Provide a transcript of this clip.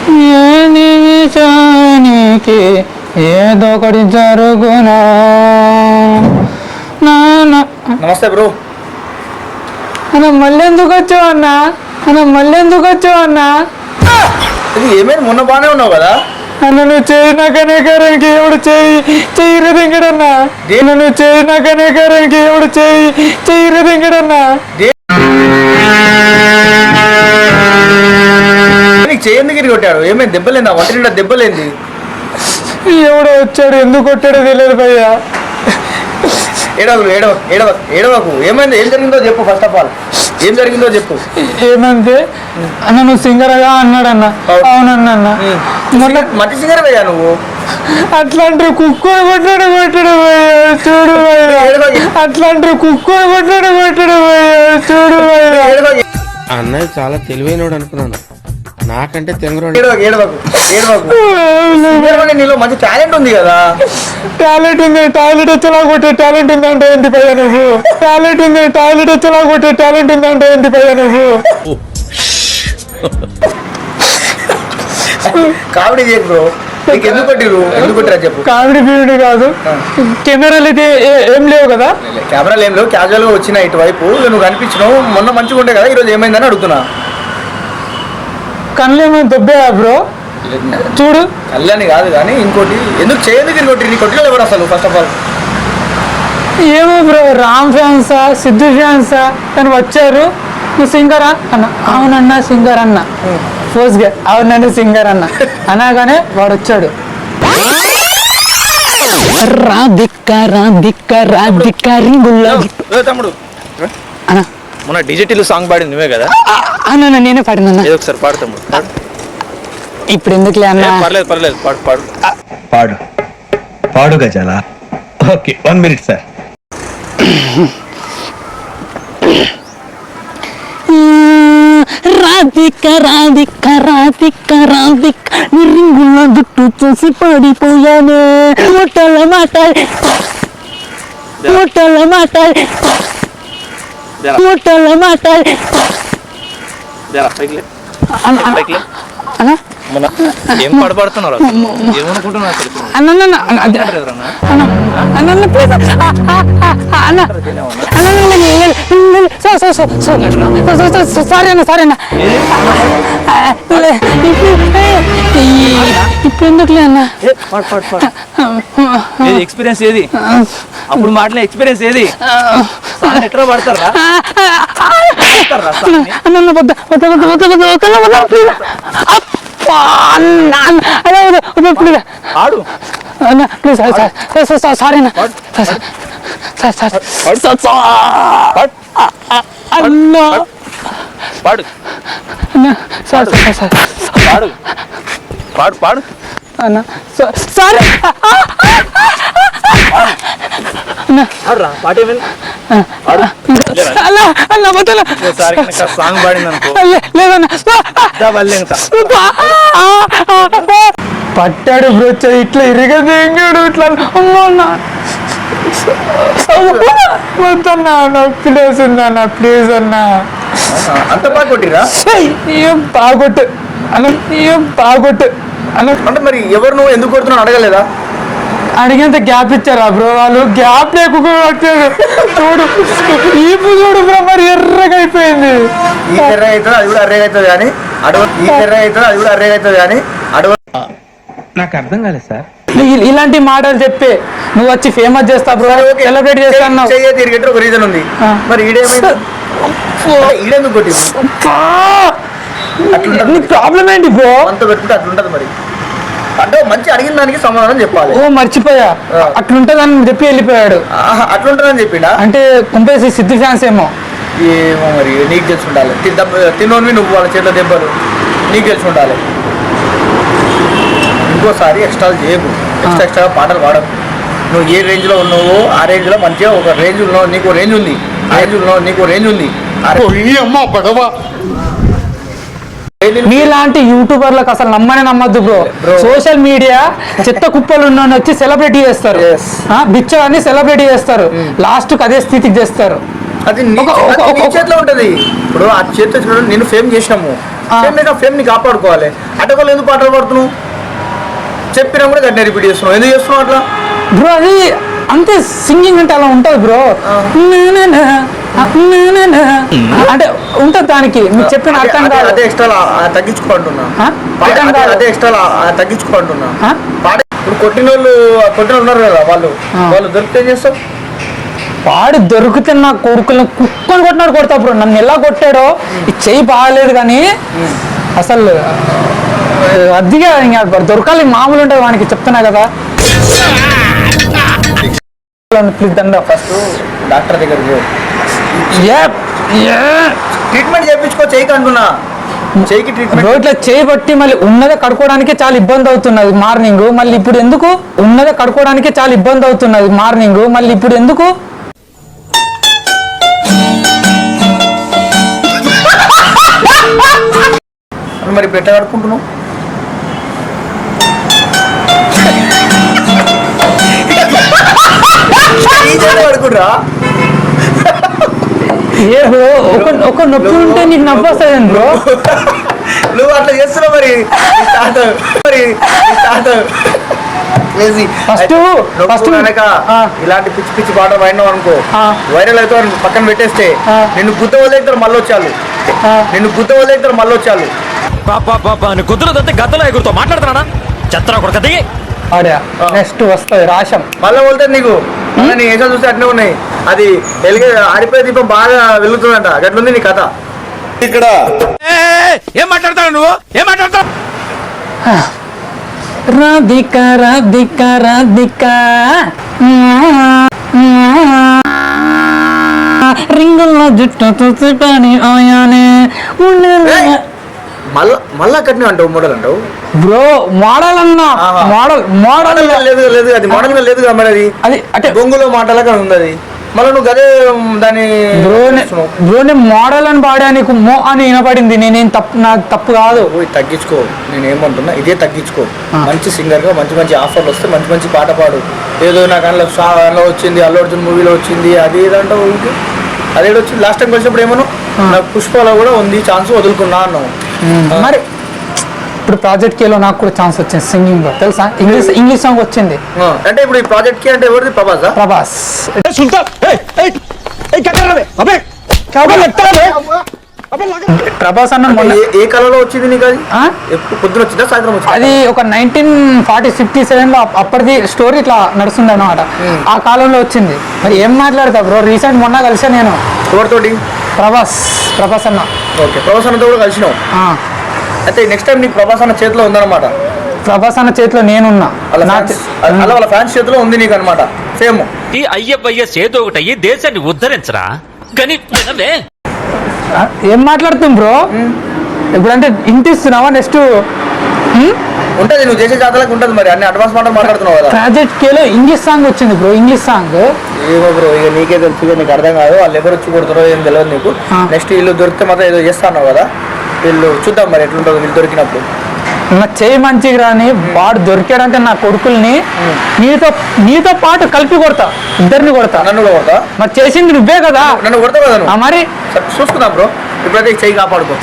ఏ నిమిషానికి ఏదో ఒకటి జరుగునా. నమస్తే బ్రో. అన్న మళ్ళీ ఎందుకు వచ్చావు అన్నా? ఇది ఏమైంది? మొన్న బాగానే ఉన్నావు కదా. అన్న నువ్వు చేరినాకనే కారానికి ఎవడు చెయ్యి దింగడన్నా. నువ్వు చేరినాకనే కారానికి ఎవడు చెయ్యి దింగడన్నా. చేయందుకు కొట్టాడు. ఏమైంది? దెబ్బలేందా? వంట నిండా దెబ్బలేంది? ఎవడో వచ్చాడు, ఎందుకు కొట్టాడో తెలియదు భయ్యా. ఏడవకు. ఏమైంది? ఏం జరిగిందో చెప్పు. ఫస్ట్ ఆఫ్ ఆల్ ఏం జరిగిందో చెప్పు. ఏమంటే అన్న నువ్వు సింగర్గా అన్నాడన్న. అవునన్నా అన్న. మంచి సింగర్ భయ్యా నువ్వు. అట్లాంటి కుక్కని కొట్టాడు భయ్యా. చూడు భయ్యా, అట్లాంటి కుక్కని కొట్టాడు భయ్యా. చూడు భయ్యా. అన్నయ్య చాలా తెలివైనోడు అనుకున్నాను, నాకంటే తెంగరోడు. నీలో మంచి టాలెంట్ ఉంది కదా. టాలెంట్ ఉంది, టాయిలెట్ వచ్చేలా కొట్టే టాలెంట్ ఉంది అంటే ఏంటి భయ్యా నువ్వు? టాలెంట్ ఉంది, టాయిలెట్ వచ్చేలా కొట్టే టాలెంట్ ఉంది అంటే ఏంటి భయ్యా నువ్వు? కామెడీ చేయకు బ్రో. నీకు ఎందుకు కొట్టిరా చెప్పు. కామెడీ పీరియడ్ కాదు, కెమెరాలు అయితే ఏం లేవు కదా. కెమెరాలు ఏం లేవు, క్యాజువల్ గా వచ్చిన ఇటువైపు నువ్వు కనిపించినావు. మొన్న మంచిగా ఉండే కదా, ఈరోజు ఏమైందని అడుగుతున్నా. కళ్ళు ఏమైనా దొబ్బేయా బ్రో? చూడు. కళ్యాణి కాదు కానీ ఇంకోటి ఎందుకు చేయదు కొట్టి. నీ కొట్టిన ఎవరు అసలు? ఫస్ట్ ఆఫ్ ఆల్ ఏమో బ్రో, రామ్ ఫ్యాన్సా సిద్ధు ఫ్యాన్సా అని వచ్చారు. నువ్వు సింగరా అన్న. అవునన్నా సింగర్ అన్న. ఫోర్స్గా అవునండి సింగర్ అన్న అనగానే వాడు వచ్చాడు. తమ్ముడు మొన్న డిజిటల్ సాంగ్ పాడింది నువ్వే కదా? అన్న నేనే పాడినా. ఒకసారి పాడు తమ్ముడు. ఇప్పుడు ఎందుకులే అన్న. పర్లేదు పాడు గజాల. Okay 1 minute sir. రాధిక రింగుల జుట్టు చూసి పడిపోయానే. ముట్టల మాట్లాడి ఏం పడబడుతున్నారు? ఏమనుకుంటున్నా సారీ అన్న. ఇప్పుడు ఎందుకులే అన్న. ఎక్స్పీరియన్స్ ఏది? అప్పుడు మాటలే ఎక్స్పీరియన్స్ ఏది? ఎట్లా పడతారా? ఆడు ప్లీజ్ సారీ అన్న. అన్నా పాడు పాడు పాడు అన్న. సారీ పాట సాంగ్ పాడింది అనుకో. పట్టాడు బ్రో, ఇట్లా ఇరగదేంగాడు ఇట్లా. వద్దన్నా ప్లీజ్ అన్నా, ప్లీజ్ అన్నా. అంత బాగా కొట్టిరా? ఏం బాగొట్టు అన్న. అంటే మరి ఎవరు నువ్వు ఎందుకు కొడుతున్నావు అడగలేదా? అడిగేంత గ్యాప్ ఇచ్చారా బ్రో? వాళ్ళు గ్యాప్ లేకుండా వచ్చారు. చూడు ఈపు చూడు బ్రో, మరి ఎర్రగా అయిపోయింది. ఈ ఎర్ర అవుతుంది అది కూడా అర్రేగా అవుతుంది కానీ అడవ. నాకు అర్థం కాలేదు సార్. ఇలాంటి మాటలు చెప్పి నువ్వు వచ్చి ఫేమస్ చేస్తా బ్రో, సెలబ్రేట్ చేస్తాను. ఒక రీజన్ ఉంది. మరి ఈడేమైంది? ఈడెందుకు కొట్టి? ప్రాబ్లం ఏంటి బ్రో? అంత పెట్టుకుంటే అట్లుంటది. మరి అంటే మంచి అడిగిన దానికి సమాధానం చెప్పాలి. ఓ మర్చిపోయా, అట్లుంటదని చెప్పి వెళ్ళిపోయాడు. అట్లుంటదని చెప్పినా అంటే పంపేసి సిద్ధు ఫ్యాన్స్ ఏమో. మరి నీకు తెలిసి ఉండాలి. తిన్నోనివి నువ్వు వాళ్ళ చేతిలో దెబ్బలు నీకు తెలిసి ఉండాలి. ఇంకోసారి ఎక్స్ట్రా చేయకు, ఎక్స్ట్రా పాటలు పాడకు. నువ్వు ఏ రేంజ్లో ఉన్నావో ఆ రేంజ్లో మంచిగా ఒక రేంజ్ ఉన్నావు. నీకు రేంజ్ ఉంది. మీలాంటి యూట్యూబర్లకు అసలు నమ్మద్దు బ్రో. సోషల్ మీడియా చెత్త కుప్పలు ఉన్న వచ్చి సెలబ్రిటీ చేస్తారు, బిచ్చగాన్ని సెలబ్రిటీ చేస్తారు, లాస్ట్ కి అదే స్థితికి చేస్తారు. అది నీ చేతిలో ఉంటది. ఇప్పుడు ఆ చేతిలో చూడండి, నేను ఫేమ్ చేసినాము, ఫేమ్ ని కాపాడుకోవాలి. అటోళ్ళు ఎందుకు పాటలు పాడుతున్నావు? చెప్పినా కూడా గట్టిన రిపీట్ చేస్తున్నావు, ఎందుకు చేస్తున్నావు అట్లా? బ్రో అది అంతే, సింగింగ్ అంటే అలా ఉంటది బ్రో. అంటే ఉంటది దానికి, మీరు చెప్పిన అర్థం కాదు. అదే ఎక్స్ట్రా తగ్గించుకో అంటున్నా, అదే ఎక్స్ట్రా తగ్గించుకో అంటున్నా. ఇప్పుడు కొట్టిన వాళ్ళు ఉన్నారు కదా, వాళ్ళు దొరికితే ఏం చేస్తావు? వాడు దొరికితే నా కొడుకులను కుక్కని కొట్టినాడు కొడతా బ్రో. నన్ను ఎలా కొట్టాడో, ఈ చెయ్యి బాగాలేదు కానీ అసలు అదిగా ఇంకా దొరకాలి, మామూలు ఉంటుంది వానికి, చెప్తున్నా కదా. ప్లీజ్ దండ, ఫస్ట్ డాక్టర్ దగ్గరికి ట్రీట్మెంట్ చేయించుకో, చెయ్యికి అంటున్నా, చెయ్యికి ట్రీట్మెంట్. ఇట్లా చేయి పట్టి మళ్ళీ ఉన్నదే కడుకోవడానికి చాలా ఇబ్బంది అవుతున్నది మార్నింగ్, మళ్ళీ ఇప్పుడు ఎందుకు? ఉన్నదే కడుకోవడానికి చాలా ఇబ్బంది అవుతున్నది మార్నింగ్, మళ్ళీ ఇప్పుడు ఎందుకు? మరి ఇప్పుడు ఎట్లా కడుక్కుంటున్నావు? కడుకుంటా ఏ బ్రో, ఒక నొప్పి ఉంటే నీకు నొప్పి వస్తుంది బ్రో. నువ్వు అట్లా చేస్తున్నావు మరి. ఫస్ట్ ఇలాంటి పిచ్చి పిచ్చి పాటలు పాడినావు అనుకో, వైరల్ అయితే పక్కన పెట్టేస్తే నిన్ను గుద్ద వదిలేస్తారు మళ్ళీ వచ్చాను, గద్దలో ఎగురుతో మాట్లాడుతున్నా చెత్తరా కొడుకు దిగి. నెక్స్ట్ వస్తుంది రాశం, మళ్ళీ వెళ్తాను నీకు. మళ్ళీ నీ ఏసా చూస్తే అట్నే ఉన్నాయి. అది ఆరిపోయే దీపం బాగా వెలుగుతుందంట, గట్లుంది నీ కథ. ఇక్కడ ఏం మాట్లాడతావు నువ్వు? ఏం మాట్లాడతావు? రాధిక రాధిక రాధిక రింగుల్లో జుట్టు చూసుకొని ఓయానే మళ్ళా కట్టిన అంటావు, మోడల్ అంటావు బ్రో. మోడల్ అన్నా, మోడల్ లేదు, అది మోడల్ గా లేదు మరి. అది అంటే బొంగులో మాటలాగా ఉంది అది. మళ్ళీ నువ్వు అదే దాని బ్రోని మోడల్ అని పాడా, నీకు మో అని వినపడింది. నేనేం నాకు తప్పు కాదు. తగ్గించుకో, నేనేమంటున్నా ఇదే తగ్గించుకో. మంచి సింగర్ గా మంచి మంచి ఆఫర్లు వస్తే మంచి మంచి పాట పాడు. ఏదో నాకు అందులో వచ్చింది, అల్లు అర్జున్ మూవీలో వచ్చింది, అది ఏదంటావు ఇంకే అదే వచ్చింది. లాస్ట్ టైం కలిసినప్పుడు ఏమన్నా నాకు పుష్పలో కూడా ఉంది ఛాన్స్, వదులుకున్నా అన్నావు. మరి ఇప్పుడు ప్రాజెక్ట్ కేలో నాకు కూడా ఛాన్స్ వచ్చింది సింగింగ్ లో, తెలుసా? ఇంగ్లీష్ సాంగ్ వచ్చింది. అంటే ఇప్పుడు ఈ ప్రాజెక్ట్ కి అంటే ఎవరిది? ప్రభాస్. ప్రభాస్ అన్న ఏ కళలో వచ్చింది నీకు? అది పొద్దున వచ్చిందా సాయంత్రం వచ్చిందా? అది ఒక 1947 లో అప్పటిది స్టోరీ ఇట్లా నడుస్తుంది అన్నమాట. ఆ కాలంలో వచ్చింది. మరి ఏం మాట్లాడతా బ్రో, రీసెంట్ మొన్న కలిసా నేను. ఎవరితోటి? ప్రభాస్ అన్న. ఓకే, ప్రభాస్ అన్నతో కూడా కలిసినావు. అయితే నెక్స్ట్ టైం నీకు ప్రభాస్ అన్న చేతిలో ఉందన్నమాట. ప్రభాస్ అన్న చేతిలో నేనున్నా, వాళ్ళ ఫ్యాన్స్ చేతిలో ఉంది నీకు అనమాట ఫేమ్. ఈ అయ్యబ్బయ్య చేతో ఒకటి అయ్యి దేశాన్ని ఉద్ధరించరా కానీ ఏం మాట్లాడుతాం బ్రో? ఇప్పుడంటే ఇంటిస్తున్నావా? నెక్స్ట్ ఉంటది, నువ్వు చేసే జాతరకు ఉంటది. మరి అన్ని అడ్వాన్స్ మాటలు మాట్లాడుతున్నావు కదా. ప్రాజెక్ట్ కేలో ఇంగ్లీష్ సాంగ్ వచ్చింది బ్రో, ఇంగ్లీష్ సాంగ్. ఏమో బ్రో, ఇక నీకే తెలుసు, నీకు అర్థం కాదు. వాళ్ళు ఎవరు వచ్చి కొడుతారో ఏం తెలియదు నీకు. నెక్స్ట్ వీళ్ళు దొరికితే మాత్రం ఏదో చేస్తాను కదా, వీళ్ళు చూద్దాం మరి ఎట్లుంటుందో వీళ్ళు దొరికినప్పుడు. నా చేయి మంచిగా రాని వాడు దొరికాడంటే నా కొడుకుల్ని నీతో పాటు కలిపి కొడతా, ఇద్దరిని కొడతా. నన్ను కూడా కొడతా? మరి చేసింది నువ్వే కదా. నన్ను కొడతావు కదా మరి చూసుకుందాం బ్రో. ఇప్పుడైతే చెయ్యి కాపాడుకో.